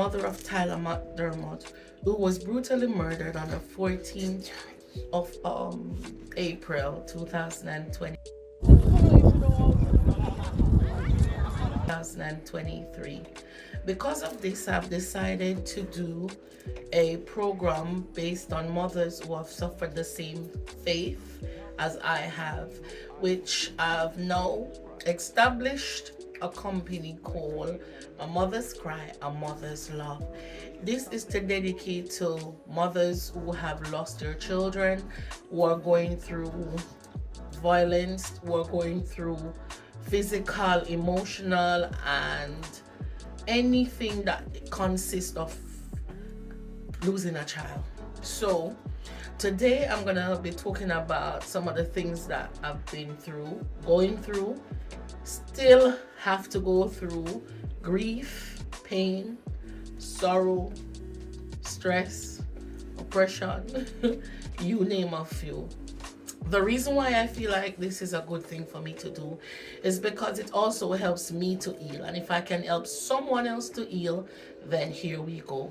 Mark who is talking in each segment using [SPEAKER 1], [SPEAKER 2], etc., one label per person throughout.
[SPEAKER 1] mother of Tyler McDermott, who was brutally murdered on the 14th of April 2023. Because of this, I've decided to do a program based on mothers who have suffered the same faith as I have, which I've now established a company called A Mother's Cry, A Mother's Love. This is to dedicate to mothers who have lost their children, who are going through violence, who are going through physical, emotional, and anything that consists of losing a child. So today I'm gonna be talking about some of the things that I've been through, going through, still have to go through: grief, pain, sorrow, stress, oppression, you name a few. The reason why I feel like this is a good thing for me to do is because it also helps me to heal. And if I can help someone else to heal, then here we go.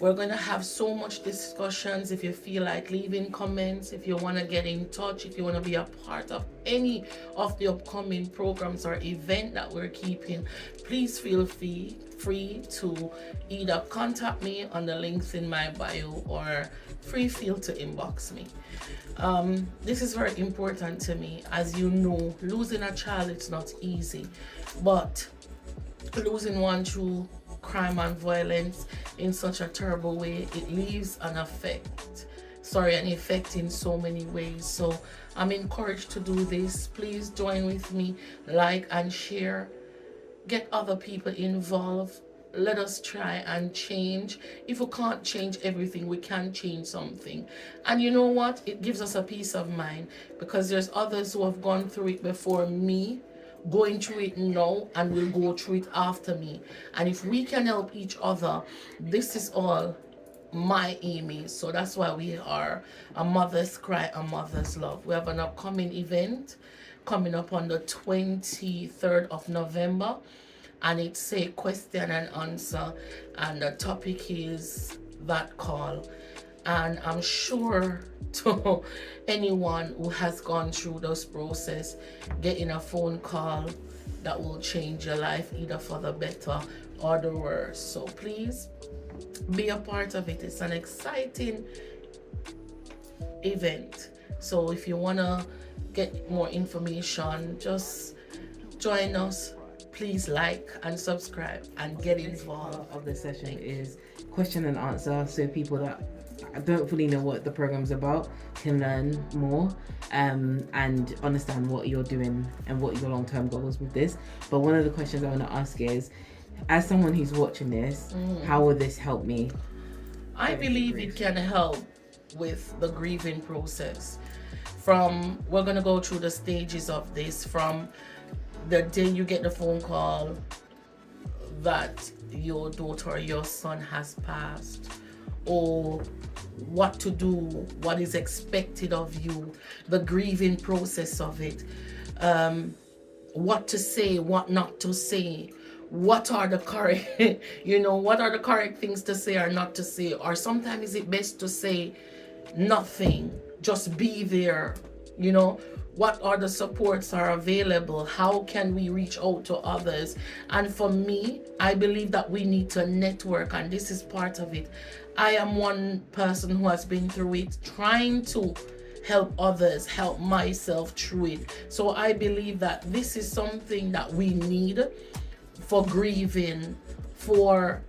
[SPEAKER 1] We're going to have so much discussions. If you feel like leaving comments, if you want to get in touch, if you want to be a part of any of the upcoming programs or event that we're keeping, please feel free to either contact me on the links in my bio or feel to inbox me. This is very important to me. As you know, losing a child, it's not easy, but losing one through crime and violence in such a terrible way, it leaves an effect in so many ways. So I'm encouraged to do this. Please join with me, like and share, get other people involved. Let us try and change. If we can't change everything, we can change something. And you know what? It gives us a peace of mind because there's others who have gone through it before me, going through it now, and will go through it after me. And if we can help each other, this is all my aim is. So that's why we are A Mother's Cry, A Mother's Love. We have an upcoming event coming up on the 23rd of November, and it's a question and answer, and the topic is that call. And I'm sure to anyone who has gone through this process, getting a phone call that will change your life either for the better or the worse. So please be a part of it. It's an exciting event. So if you want to get more information, just join us. Please like and subscribe and get involved.
[SPEAKER 2] Of the session is question and answer, so people that don't fully know what the program's about can learn more and understand what you're doing and what your long-term goals with this. But one of the questions I want to ask is, as someone who's watching this, how will this help me?
[SPEAKER 1] I believe it can help with the grieving process. We're going to go through the stages of this, from the day you get the phone call that your daughter or your son has passed, or what to do, what is expected of you, the grieving process of it, what to say, what not to say, what are the correct what are the correct things to say or not to say, or sometimes is it best to say nothing, just be there. What are the supports are available, how can we reach out to others? And for me, I believe that we need to network, and this is part of it. I am one person who has been through it, trying to help others, help myself through it. So I believe that this is something that we need for grieving, for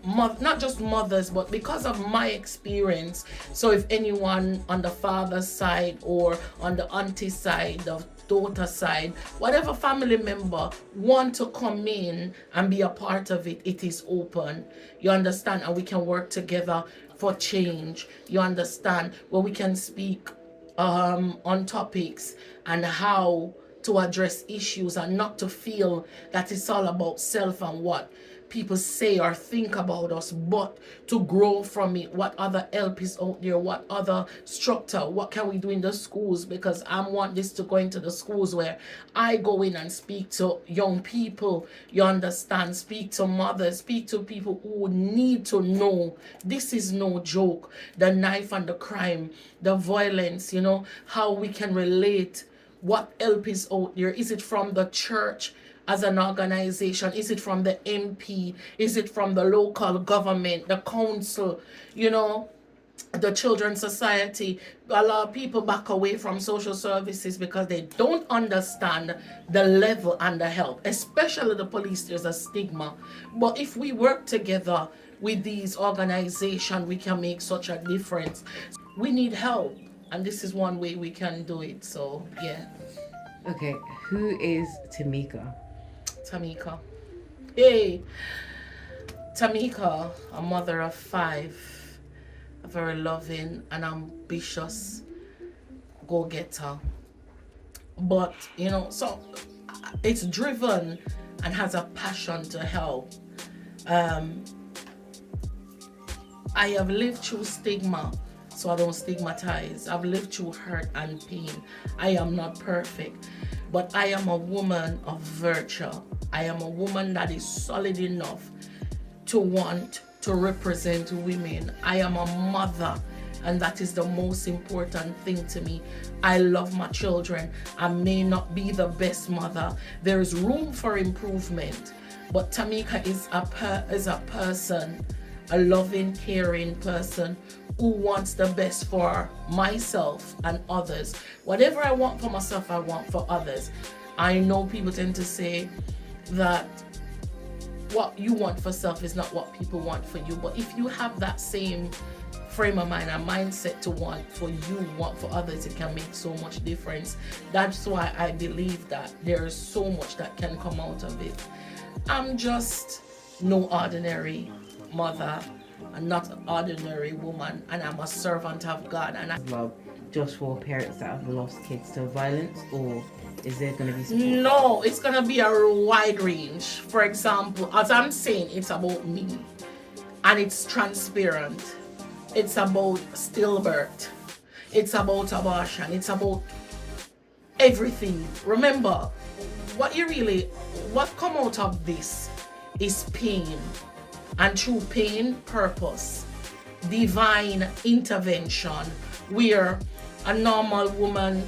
[SPEAKER 1] not just mothers, but because of my experience. So if anyone on the father's side or on the auntie side, the daughter side, whatever family member want to come in and be a part of it, it is open. You understand? And we can work together for change. You understand? Where we can speak on topics and how to address issues, and not to feel that it's all about self and what people say or think about us, but to grow from it. What other help is out there? What other structure? What can we do in the schools? Because I want this to go into the schools where I go in and speak to young people, you understand, speak to mothers, speak to people who need to know this is no joke. The knife and the crime, the violence, how we can relate. What help is out there? Is it from the church as an organization? Is it from the MP? Is it from the local government, the council, the children's society? A lot of people back away from social services because they don't understand the level and the help, especially the police. There's a stigma, but if we work together with these organizations, we can make such a difference. We need help, and this is one way we can do it. So yeah.
[SPEAKER 2] Okay, who is Tamika?
[SPEAKER 1] Tamika. Hey, Tamika, a mother of 5, a very loving and ambitious go-getter. But, so it's driven and has a passion to help. I have lived through stigma, so I don't stigmatize. I've lived through hurt and pain. I am not perfect, but I am a woman of virtue. I am a woman that is solid enough to want to represent women. I am a mother, and that is the most important thing to me. I love my children. I may not be the best mother. There is room for improvement, but Tamika is a person, a loving, caring person who wants the best for myself and others. Whatever I want for myself, I want for others. I know people tend to say that what you want for self is not what people want for you, but if you have that same frame of mind and mindset to want for you, want for others, it can make so much difference. That's why I believe that there is so much that can come out of it. I'm just no ordinary mother, and not an ordinary woman, and I'm a servant of God. And I
[SPEAKER 2] love just for parents that have lost kids to violence, or is there going to be support?
[SPEAKER 1] No, it's going to be a wide range. For example, as I'm saying, it's about me, and it's transparent. It's about stillbirth. It's about abortion. It's about everything. Remember, what come out of this is pain. And through pain, purpose, divine intervention, where a normal woman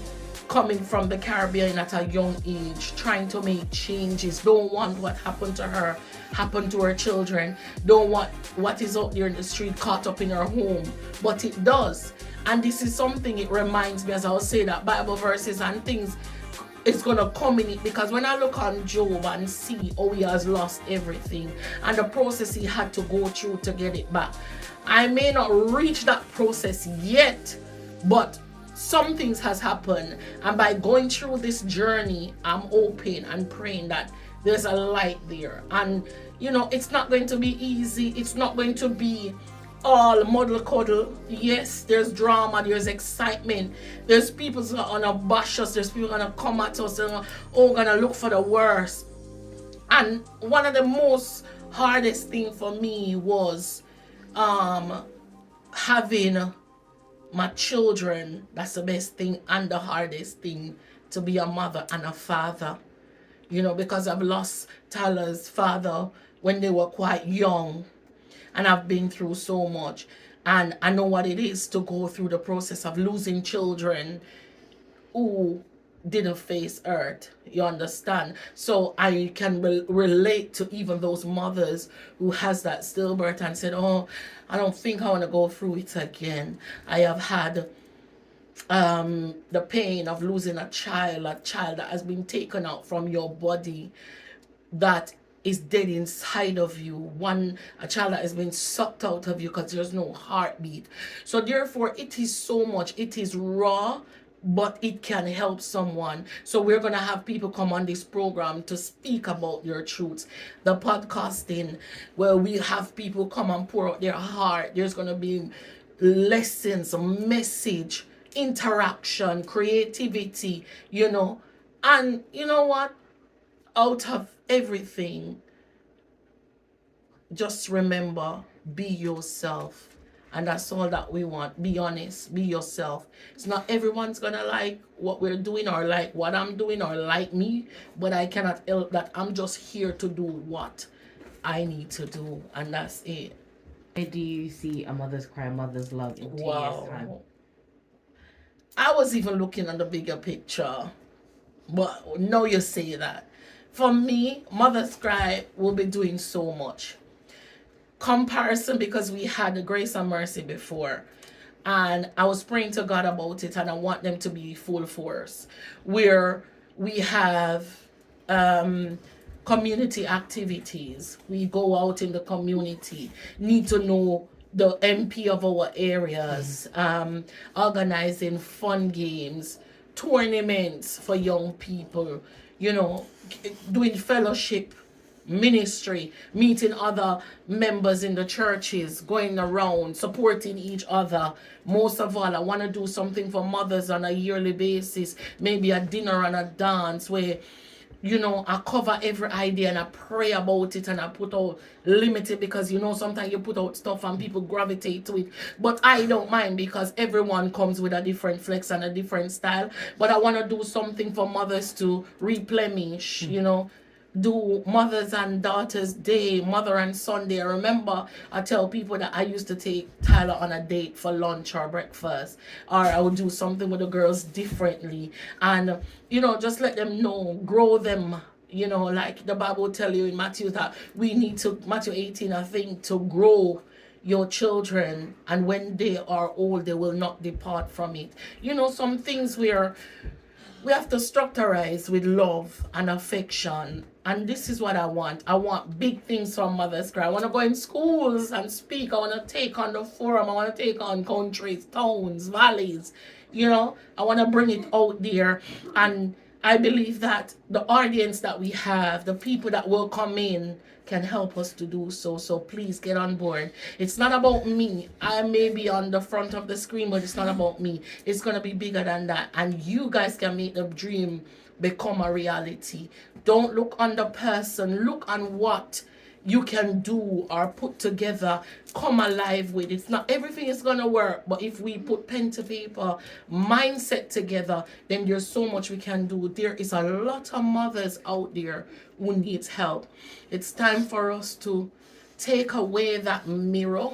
[SPEAKER 1] coming from the Caribbean at a young age, trying to make changes, don't want what happened to her happen to her children, don't want what is out there in the street caught up in her home, but it does. And this is something, it reminds me, as I was saying, that Bible verses and things, it's gonna come in it, because when I look on Job and see how he has lost everything and the process he had to go through to get it back, I may not reach that process yet, but some things has happened, and by going through this journey, I'm hoping and praying that there's a light there. And it's not going to be easy. It's not going to be all muddle cuddle. Yes, there's drama, there's excitement, there's people who are gonna bash us, there's people gonna come at us and gonna look for the worst. And one of the most hardest thing for me was having my children. That's the best thing and the hardest thing, to be a mother and a father, because I've lost Tyler's father when they were quite young. And I've been through so much, and I know what it is to go through the process of losing children who didn't face hurt. You understand? So I can relate to even those mothers who has that stillbirth and said, "Oh, I don't think I want to go through it again." I have had the pain of losing a child that has been taken out from your body, that is dead inside of you, a child that has been sucked out of you because there's no heartbeat. So therefore, it is raw, but it can help someone. So we're going to have people come on this program to speak about their truths. The podcasting, where we have people come and pour out their heart. There's going to be lessons, message, interaction, creativity, and you know what? Out of everything, just remember, be yourself. And that's all that we want. Be honest, be yourself. It's not everyone's gonna like what we're doing or like what I'm doing or like me, but I cannot help that. I'm just here to do what I need to do, and that's it.
[SPEAKER 2] Where do you see a mother's cry, mother's love in 2 years' time?
[SPEAKER 1] Wow. I was even looking at the bigger picture, but now you say that. For me, Mother's Cry will be doing so much. Comparison, because we had the grace and mercy before, and I was praying to God about it, and I want them to be full force, where we have um community activities. We go out in the community, need to know the MP of our areas, organizing fun games, tournaments for young people, you know, doing fellowship ministry, meeting other members in the churches, going around, supporting each other. Most of all, I want to do something for mothers on a yearly basis, maybe a dinner and a dance where, you know, I cover every idea and I pray about it and I put out limited, because you know sometimes you put out stuff and people gravitate to it. But I don't mind, because everyone comes with a different flex and a different style. But I want to do something for mothers to replenish, you know, do Mothers and Daughters Day, Mother and Sunday. I remember I tell people that I used to take Tyler on a date for lunch or breakfast, or I would do something with the girls differently, and you know, just let them know, grow them. You know, like the Bible tell you in Matthew that we need to, Matthew 18, I think, to grow your children, and when they are old, they will not depart from it. You know, some things where we have to structurize with love and affection. And this is what I want. I want big things from Mother's Cry. I want to go in schools and speak. I want to take on the forum. I want to take on countries, towns, valleys. You know, I want to bring it out there. And I believe that the audience that we have, the people that will come in, can help us to do so. So please get on board. It's not about me. I may be on the front of the screen, but it's not about me. It's going to be bigger than that. And you guys can make the dream become a reality. Don't look on the person. Look on what you can do or put together, come alive with. It's not everything is gonna work, but if we put pen to paper, mindset together, then there's so much we can do. There is a lot of mothers out there who needs help. It's time for us to take away that mirror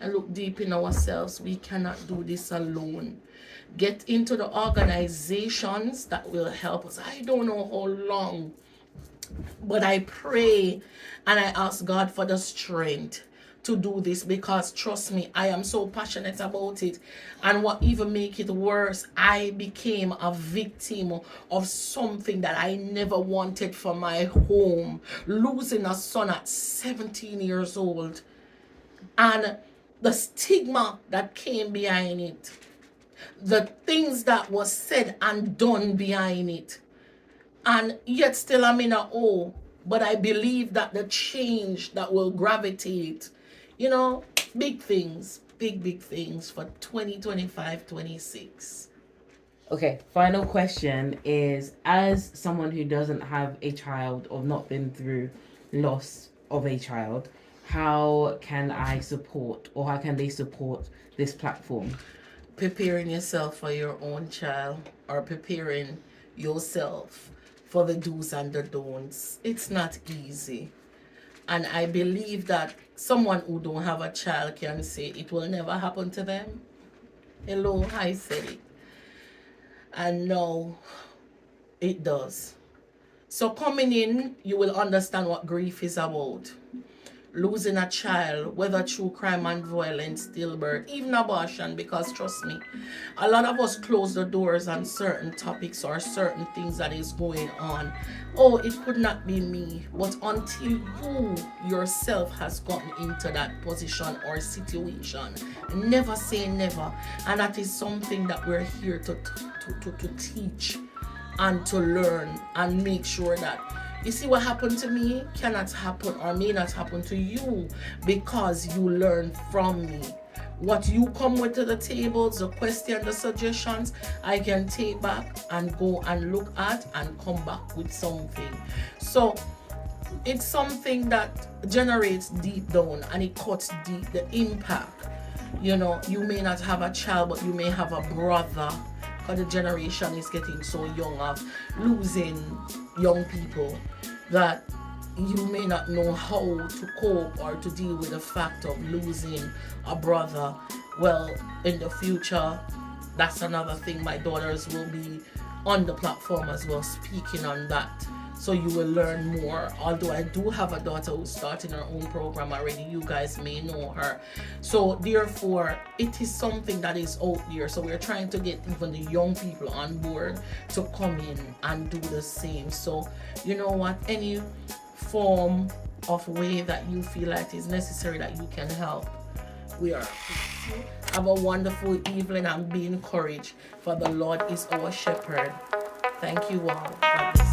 [SPEAKER 1] and look deep in ourselves. We cannot do this alone. Get into the organizations that will help us. I don't know how long, but I pray and I ask God for the strength to do this, because trust me, I am so passionate about it. And what even make it worse, I became a victim of something that I never wanted for my home, losing a son at 17 years old, and the stigma that came behind it, the things that was said and done behind it. And yet still I'm in a oh, but I believe that the change that will gravitate, you know, big things, big things for 2025, 26.
[SPEAKER 2] Okay, final question is, as someone who doesn't have a child or not been through loss of a child, how can I support, or how can they support this platform?
[SPEAKER 1] Preparing yourself for your own child, or preparing yourself for the do's and the don'ts. It's not easy. And I believe that someone who don't have a child can say it will never happen to them. Hello, I said it. And no, it does. So coming in, you will understand what grief is about. Losing a child, whether through crime and violence, stillbirth, even abortion, because trust me, a lot of us close the doors on certain topics or certain things that is going on. Oh, it could not be me. But until you yourself has gotten into that position or situation, never say never. And that is something that we're here to teach and to learn and make sure that, you see, what happened to me cannot happen or may not happen to you, because you learn from me. What you come with to the tables, the question, the suggestions, I can take back and go and look at and come back with something. So it's something that generates deep down and it cuts deep the impact. You know, you may not have a child, but you may have a brother, because the generation is getting so young of losing young people that you may not know how to cope or to deal with the fact of losing a brother. Well, in the future, that's another thing. My daughters will be on the platform as well, speaking on that. So you will learn more. Although I do have a daughter who's starting her own program already, you guys may know her. So therefore, it is something that is out there. So we're trying to get even the young people on board to come in and do the same. So you know what? Any form of way that you feel like is necessary that you can help, we are. Have a wonderful evening and be encouraged, for the Lord is our shepherd. Thank you all. God bless.